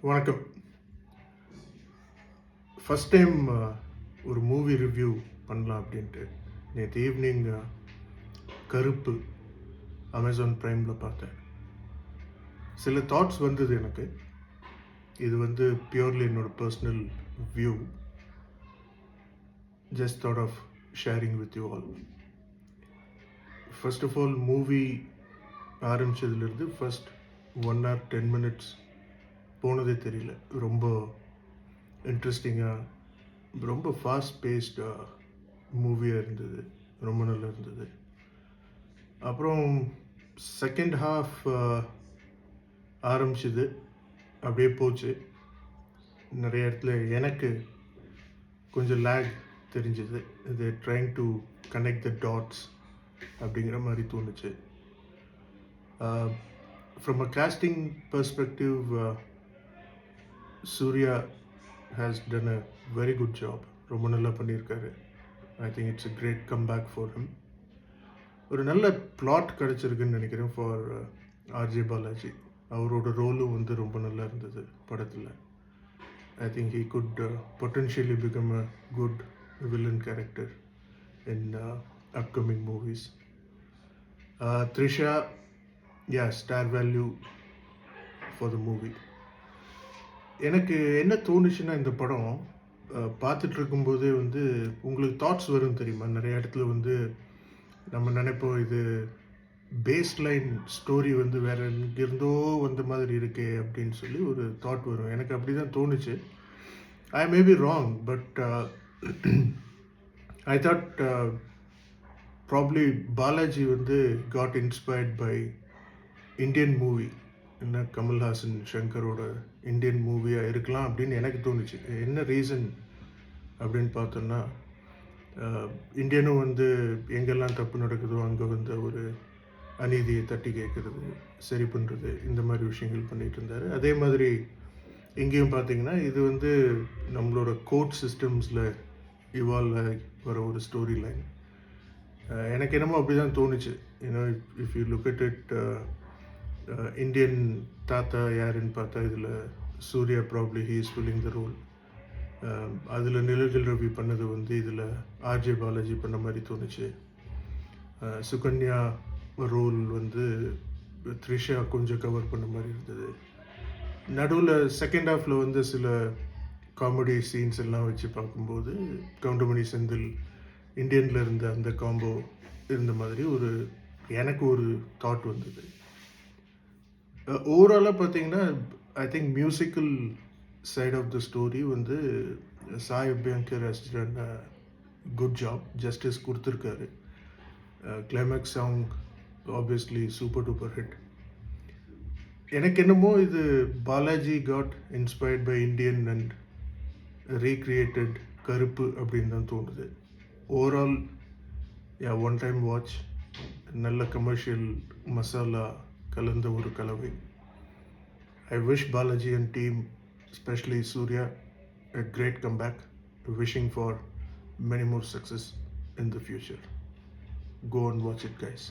வணக்கம். First time ஒரு movie review பண்ணலாம் அப்படின்ட்டு நேற்று ஈவினிங் கருப்பு அமேசான் ப்ரைமில் பார்த்தேன். சில தாட்ஸ் வந்தது எனக்கு. இது வந்து பியூர்லி என்னோட personal view. Just thought of sharing with you all. First of all, movie ஆரம்பித்ததுலேருந்து ஃபர்ஸ்ட் 1 hour 10 minutes போனதே தெரியல. ரொம்ப இன்ட்ரெஸ்டிங்காக, ரொம்ப ஃபாஸ்ட் பேஸ்டாக மூவியாக இருந்தது. ரொம்ப நல்லா இருந்தது. அப்புறம் செகண்ட் ஹாஃப் ஆரம்பிச்சது, அப்படியே போச்சு. நிறைய இடத்துல எனக்கு கொஞ்சம் லேக் தெரிஞ்சது. இது trying to connect the dots அப்படிங்கிற மாதிரி தோணுச்சு. From a casting perspective, Suriya has done a very good job. ரொம்ப நல்லா பண்ணியிருக்காரு. I think it's a great comeback for him. ஒரு நல்ல பிளாட் கிடச்சிருக்குன்னு நினைக்கிறேன் ஃபார் ஆர்ஜே பாலாஜி. அவரோட ரோலும் வந்து ரொம்ப நல்லா இருந்தது படத்தில். I think he could potentially become a good villain character in upcoming movies. Trisha, yeah, star value for the movie. எனக்கு என்ன தோணுச்சுன்னா, இந்த படம் பார்த்துட்டு இருக்கும்போதே வந்து உங்களுக்கு தாட்ஸ் வரும் தெரியுமா? நிறைய இடத்துல வந்து நம்ம நினைப்போம், இது பேஸ் லைன் ஸ்டோரி வந்து வேற எங்கிருந்தோ வந்த மாதிரி இருக்கே அப்படின்னு சொல்லி ஒரு தாட் வரும். எனக்கு அப்படி தான் தோணுச்சு. I may be wrong, but I thought probably Balaji வந்து got inspired by Indian movie. என்ன கமல்ஹாசன் சங்கரோட இந்தியன் மூவியாக இருக்கலாம் அப்படின்னு எனக்கு தோணுச்சு. என்ன ரீசன் அப்படின்னு பார்த்தோன்னா, இந்தியனும் வந்து எங்கெல்லாம் தப்பு நடக்குதோ அங்கே வந்து ஒரு அநீதியை தட்டி கேட்குறது, சரி பண்ணுறது, இந்த மாதிரி விஷயங்கள் பண்ணிகிட்டு இருந்தார். அதே மாதிரி இங்கேயும் பார்த்தீங்கன்னா, இது வந்து நம்மளோட கோர்ட் சிஸ்டம்ஸில் இவால்வ் ஆகி வர ஒரு ஸ்டோரி லைன். எனக்கு என்னமோ அப்படி தான் தோணுச்சு. You know, if you look at it, Indian தாத்தா யாருன்னு பார்த்தா இதில் Suriya probably he is filling the role. அதில் நிழல்கள் ரவி பண்ணது வந்து இதில் ஆர்ஜே பாலாஜி பண்ண மாதிரி தோணுச்சு. சுகன்யா ரோல் வந்து த்ரிஷா கொஞ்சம் கவர் பண்ண மாதிரி இருந்தது. நடுவில் செகண்ட் ஹாஃபில் வந்து சில காமெடி சீன்ஸ் எல்லாம் வச்சு பார்க்கும்போது கவுண்டமணி செந்தில் இந்தியனில் இருந்த அந்த காம்போ இருந்த மாதிரி எனக்கு ஒரு தாட் வந்தது. ஓவராலாக பார்த்தீங்கன்னா, I think musical side of the story வந்து Sai Abhyankar has done good job. Justice கொடுத்துருக்காரு. Climax song obviously super duper hit. எனக்கு என்னமோ இது Balaji got inspired by Indian and recreated Karuppu அப்படின்னு தான் தோணுது. Overall one time watch. நல்ல கமர்ஷியல் மசாலா கலந்த ஒரு கலவை. I wish Balaji and team, especially Surya, a great comeback. Wishing for many more success in the future. Go and watch it, guys.